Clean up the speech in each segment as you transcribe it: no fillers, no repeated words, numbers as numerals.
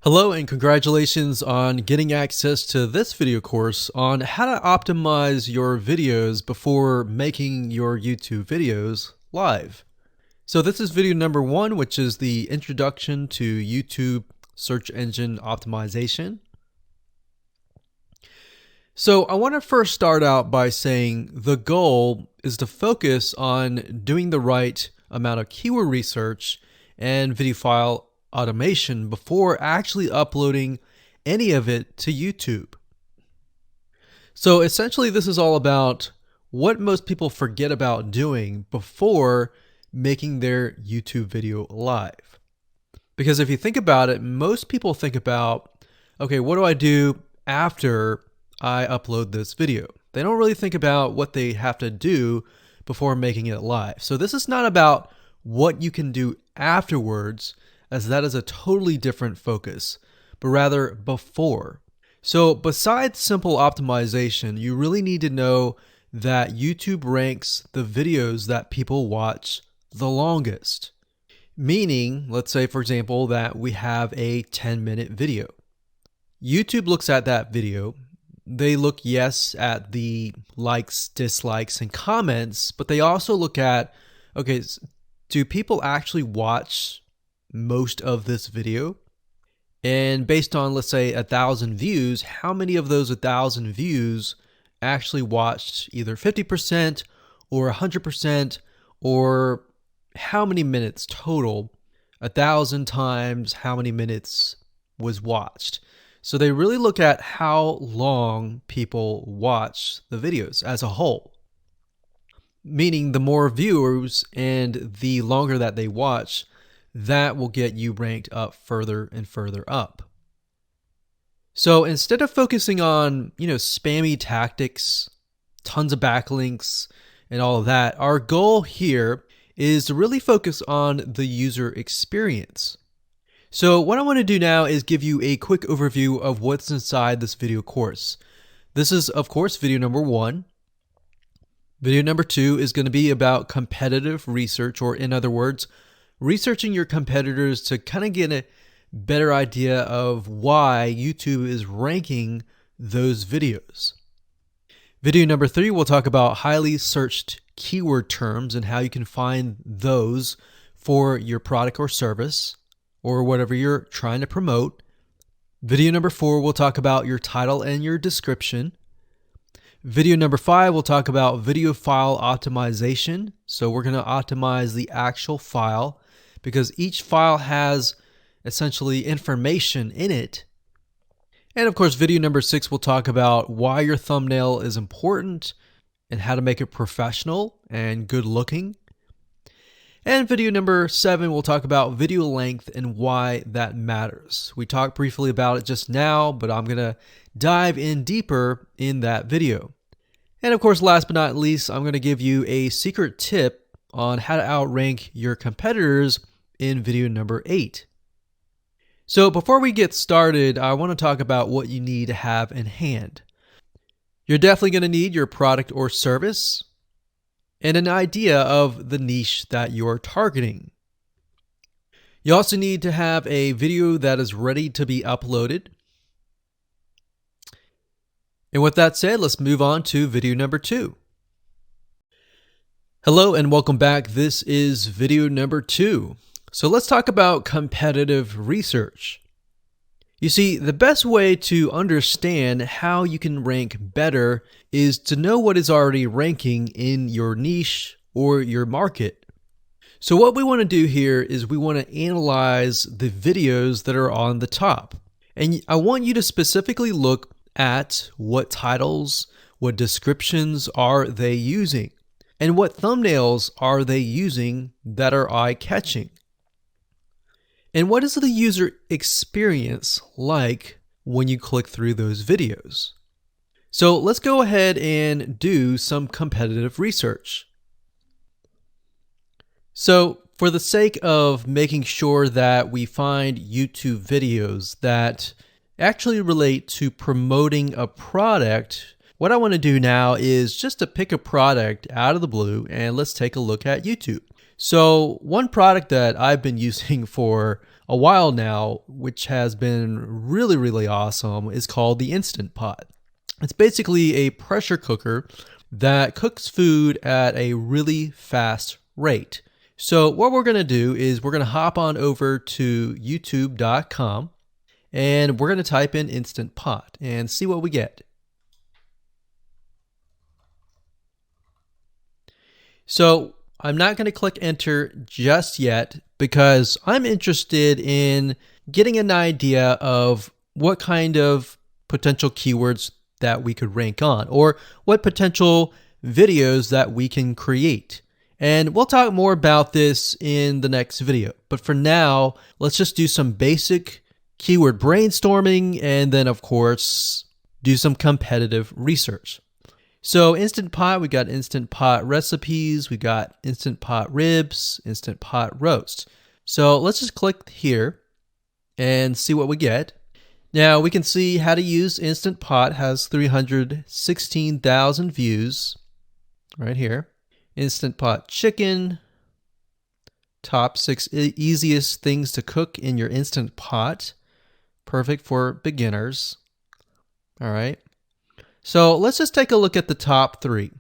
Hello and congratulations on getting access to this video course on how to optimize your videos before making your YouTube videos live. So this is video number 1, which is the introduction to YouTube search engine optimization. So I want to first start out by saying the goal is to focus on doing the right amount of keyword research and video file automation before actually uploading any of it to YouTube. So essentially this is all about what most people forget about doing before making their YouTube video live. Because if you think about it, most people think about, okay, what do I do after I upload this video? They don't really think about what they have to do before making it live. So this is not about what you can do afterwards, as that is a totally different focus, but rather before. So besides simple optimization, you really need to know that YouTube ranks the videos that people watch the longest. Meaning, let's say for example that we have a 10-minute video. YouTube looks at that video. They look, yes, at the likes, dislikes, and comments, but they also look at, okay, do people actually watch most of this video? And based on, let's say, 1,000 views, how many of those 1,000 views actually watched either 50% or 100%, or how many minutes total? 1,000 times how many minutes was watched. So they really look at how long people watch the videos as a whole. Meaning the more viewers and the longer that they watch, that will get you ranked up further and further up. So instead of focusing on, spammy tactics, tons of backlinks, and all of that, our goal here is to really focus on the user experience. So what I want to do now is give you a quick overview of what's inside this video course. This is, of course, video number 1. Video number 2 is going to be about competitive research, or in other words, researching your competitors to kind of get a better idea of why YouTube is ranking those videos. Video number 3, we'll talk about highly searched keyword terms and how you can find those for your product or service or whatever you're trying to promote. Video number 4, we'll talk about your title and your description. Video number 5, we'll talk about video file optimization. So we're going to optimize the actual file, because each file has essentially information in it. And of course, video number 6 will talk about why your thumbnail is important and how to make it professional and good looking. And video number 7 will talk about video length and why that matters. We talked briefly about it just now, but I'm going to dive in deeper in that video. And of course, last but not least, I'm going to give you a secret tip on how to outrank your competitors in video number 8. So before we get started, I want to talk about what you need to have in hand. You're definitely going to need your product or service and an idea of the niche that you're targeting. You also need to have a video that is ready to be uploaded. And with that said, let's move on to video number 2. Hello and welcome back. This is video number 2. So let's talk about competitive research. You see, the best way to understand how you can rank better is to know what is already ranking in your niche or your market. So what we want to do here is we want to analyze the videos that are on the top. And I want you to specifically look at what titles, what descriptions are they using, and what thumbnails are they using that are eye-catching. And what is the user experience like when you click through those videos? So let's go ahead and do some competitive research. So for the sake of making sure that we find YouTube videos that actually relate to promoting a product, what I want to do now is just to pick a product out of the blue and let's take a look at YouTube. So one product that I've been using for a while now, which has been really, really awesome, is called the Instant Pot. It's basically a pressure cooker that cooks food at a really fast rate. So what we're going to do is we're going to hop on over to youtube.com and we're going to type in Instant Pot and see what we get. So I'm not going to click enter just yet because I'm interested in getting an idea of what kind of potential keywords that we could rank on, or what potential videos that we can create. And we'll talk more about this in the next video. But for now, let's just do some basic keyword brainstorming and then, of course, do some competitive research. So Instant Pot, we got Instant Pot recipes, we got Instant Pot ribs, Instant Pot roast. So let's just click here and see what we get. Now we can see how to use Instant Pot has 316,000 views right here. Instant Pot chicken, top 6 easiest things to cook in your Instant Pot. Perfect for beginners. All right. So let's just take a look at the top 3.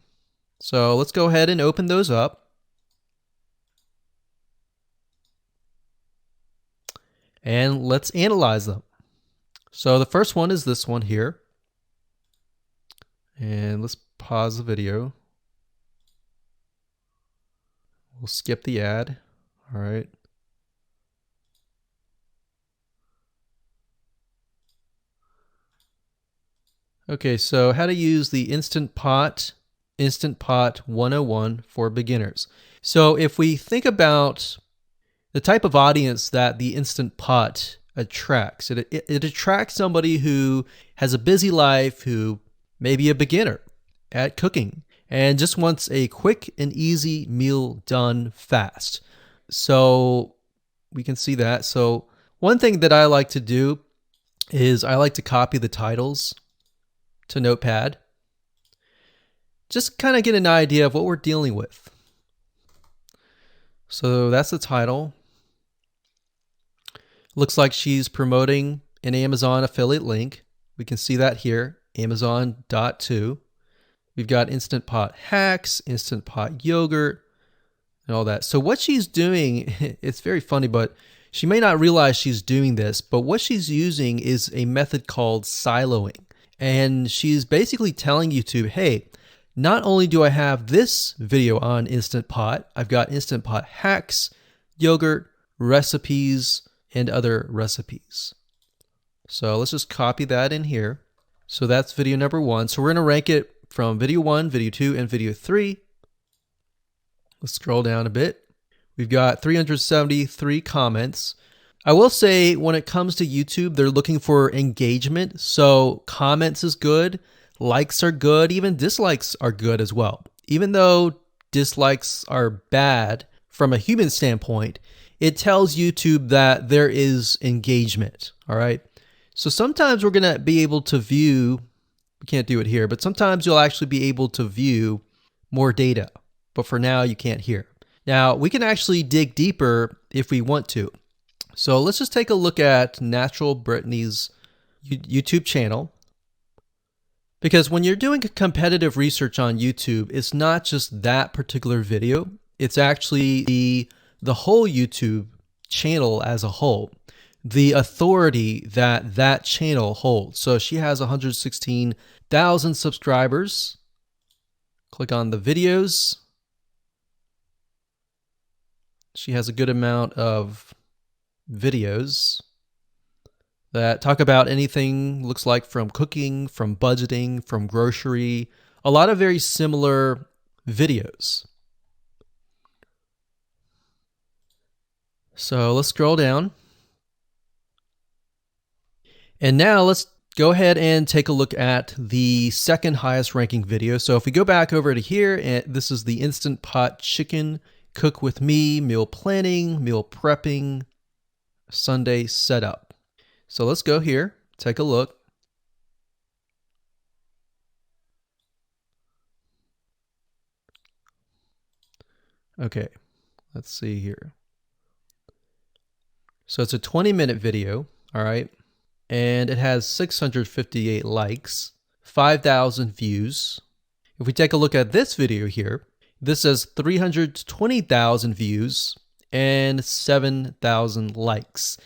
So let's go ahead and open those up. And let's analyze them. So the first one is this one here. And let's pause the video. We'll skip the ad. All right. Okay, so how to use the Instant Pot 101 for beginners. So if we think about the type of audience that the Instant Pot attracts, it attracts somebody who has a busy life, who may be a beginner at cooking and just wants a quick and easy meal done fast. So we can see that. So one thing that I like to do is I like to copy the titles to Notepad. Just kind of get an idea of what we're dealing with. So that's the title. Looks like she's promoting an Amazon affiliate link. We can see that here, Amazon.to. We've got Instant Pot hacks, Instant Pot yogurt, and all that. So what she's doing, it's very funny, but she may not realize she's doing this, but what she's using is a method called siloing. And she's basically telling YouTube, hey, not only do I have this video on Instant Pot, I've got Instant Pot hacks, yogurt, recipes, and other recipes. So let's just copy that in here. So that's video number 1. So we're going to rank it from video 1, video 2, and video 3. Let's scroll down a bit. We've got 373 comments. I will say when it comes to YouTube, they're looking for engagement. So comments is good, likes are good, even dislikes are good as well. Even though dislikes are bad from a human standpoint, it tells YouTube that there is engagement. All right. So sometimes we're going to be able to view, we can't do it here, but sometimes you'll actually be able to view more data. But for now, you can't hear. Now, we can actually dig deeper if we want to. So let's just take a look at Natural Brittany's YouTube channel. Because when you're doing competitive research on YouTube, it's not just that particular video. It's actually the whole YouTube channel as a whole. The authority that that channel holds. So she has 116,000 subscribers. Click on the videos. She has a good amount of videos that talk about anything, looks like from cooking, from budgeting, from grocery, a lot of very similar videos. So let's scroll down. And now let's go ahead and take a look at the second highest ranking video. So if we go back over to here, and this is the Instant Pot chicken cook with me, meal planning, meal prepping, Sunday setup. So let's go here, take a look. Okay, let's see here. So it's a 20-minute video, all right? And it has 658 likes, 5,000 views. If we take a look at this video here, this has 320,000 views and 7,000 likes.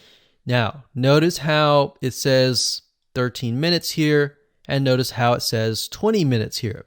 Now, notice how it says 13 minutes here, and notice how it says 20 minutes here.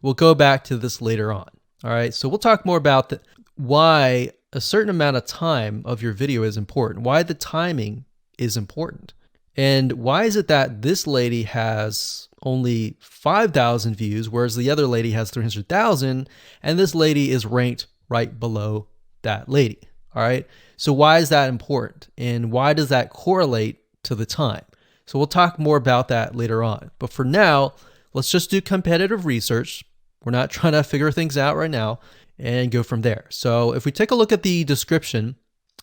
We'll go back to this later on. All right, so we'll talk more about why a certain amount of time of your video is important, why the timing is important. And why is it that this lady has only 5,000 views, whereas the other lady has 300,000, and this lady is ranked right below that lady? All right, so why is that important? And why does that correlate to the time? So we'll talk more about that later on. But for now, let's just do competitive research. We're not trying to figure things out right now, and go from there. So if we take a look at the description,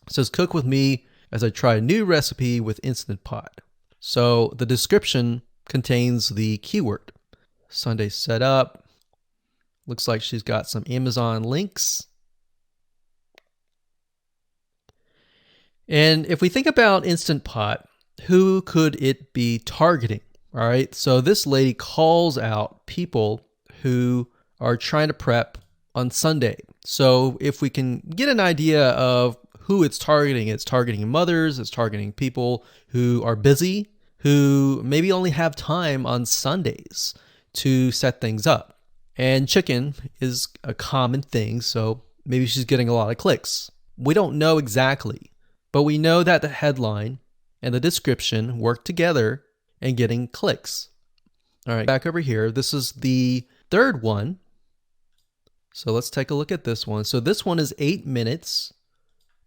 it says cook with me as I try a new recipe with Instant Pot. So the description contains the keyword. Sunday setup. Looks like she's got some Amazon links. And if we think about Instant Pot, who could it be targeting? All right, so this lady calls out people who are trying to prep on Sunday. So if we can get an idea of who it's targeting mothers, it's targeting people who are busy, who maybe only have time on Sundays to set things up. And chicken is a common thing, so maybe she's getting a lot of clicks. We don't know exactly, but we know that the headline and the description work together and getting clicks. All right, back over here, this is the third one. So let's take a look at this one. So this one is 8 minutes,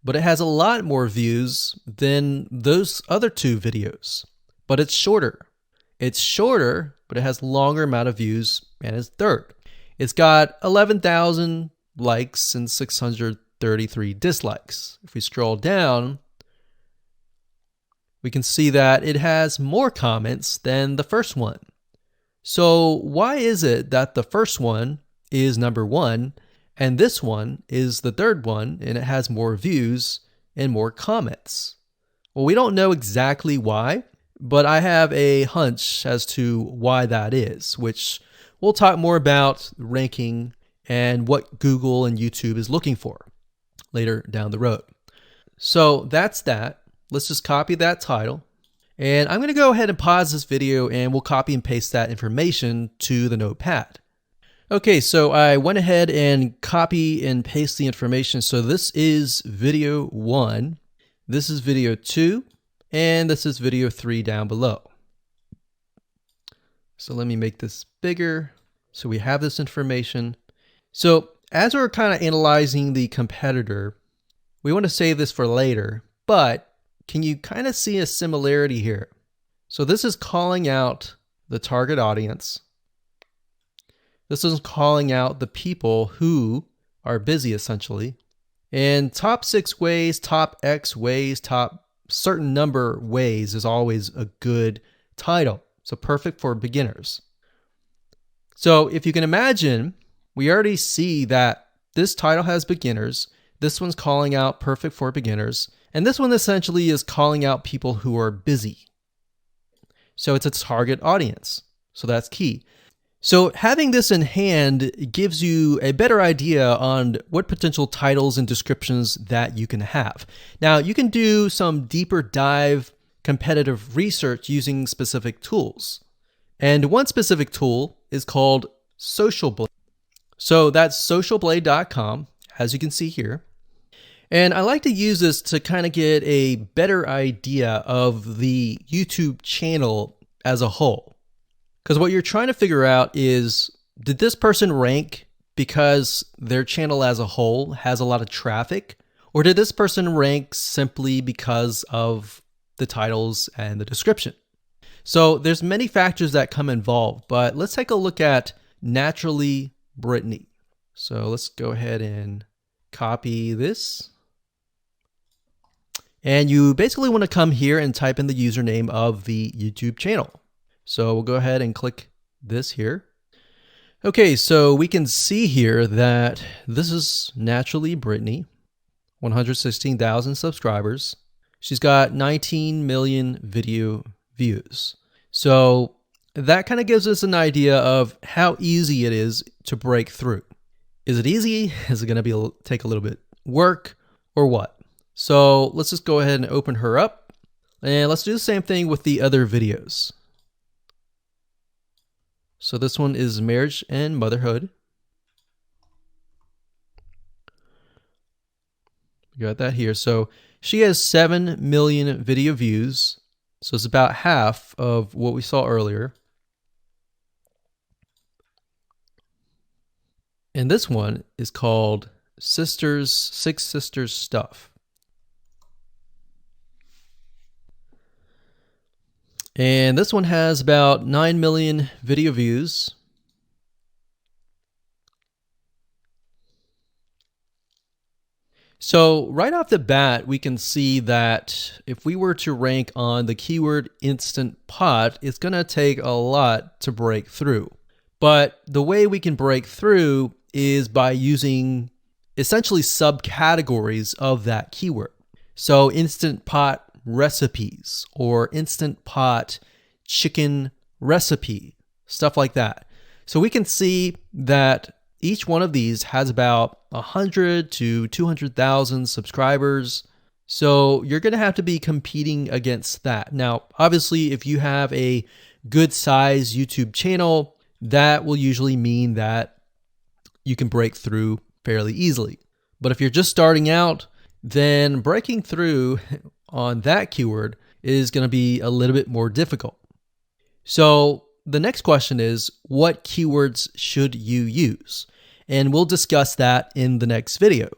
but it has a lot more views than those other two videos, but it's shorter. It's shorter, but it has longer amount of views, and it's third. It's got 11,000 likes and 633 dislikes. If we scroll down, we can see that it has more comments than the first one. So why is it that the first one is number one and this one is the third one and it has more views and more comments? Well, we don't know exactly why, but I have a hunch as to why that is, which we'll talk more about ranking and what Google and YouTube is looking for later down the road. So that's that. Let's just copy that title. And I'm going to go ahead and pause this video and we'll copy and paste that information to the notepad. Okay, so I went ahead and copy and paste the information. So this is video 1, this is video 2, and this is video 3 down below. So let me make this bigger so we have this information. So as we're kind of analyzing the competitor, we want to save this for later, but can you kind of see a similarity here? So this is calling out the target audience. This is calling out the people who are busy, essentially. And top 6 ways, top X ways, top certain number ways is always a good title. So perfect for beginners. So if you can imagine, we already see that this title has beginners. This one's calling out perfect for beginners. And this one essentially is calling out people who are busy. So it's a target audience. So that's key. So having this in hand gives you a better idea on what potential titles and descriptions that you can have. Now, you can do some deeper dive competitive research using specific tools. And one specific tool is called SocialBlade. So that's socialblade.com, as you can see here. And I like to use this to kind of get a better idea of the YouTube channel as a whole. Because what you're trying to figure out is, did this person rank because their channel as a whole has a lot of traffic? Or did this person rank simply because of the titles and the description? So there's many factors that come involved, but let's take a look at Naturally Brittany. So let's go ahead and copy this. And you basically want to come here and type in the username of the YouTube channel. So we'll go ahead and click this here. Okay, so we can see here that this is Naturally Brittany, 116,000 subscribers. She's got 19 million video views. So that kind of gives us an idea of how easy it is to break through. Is it easy? Is it going to take a little bit work or what? So let's just go ahead and open her up, and let's do the same thing with the other videos. So this one is marriage and motherhood. We got that here. So she has 7 million video views. So it's about half of what we saw earlier. And this one is called Six Sisters Stuff. And this one has about 9 million video views. So right off the bat, we can see that if we were to rank on the keyword Instant Pot, it's going to take a lot to break through. But the way we can break through is by using essentially subcategories of that keyword. So Instant Pot recipes or Instant Pot chicken recipe, stuff like that. So we can see that each one of these has about 100 to 200,000 subscribers. So you're going to have to be competing against that. Now, obviously, if you have a good size YouTube channel, that will usually mean that you can break through fairly easily. But if you're just starting out, then breaking through on that keyword is going to be a little bit more difficult. So the next question is, what keywords should you use? And we'll discuss that in the next video.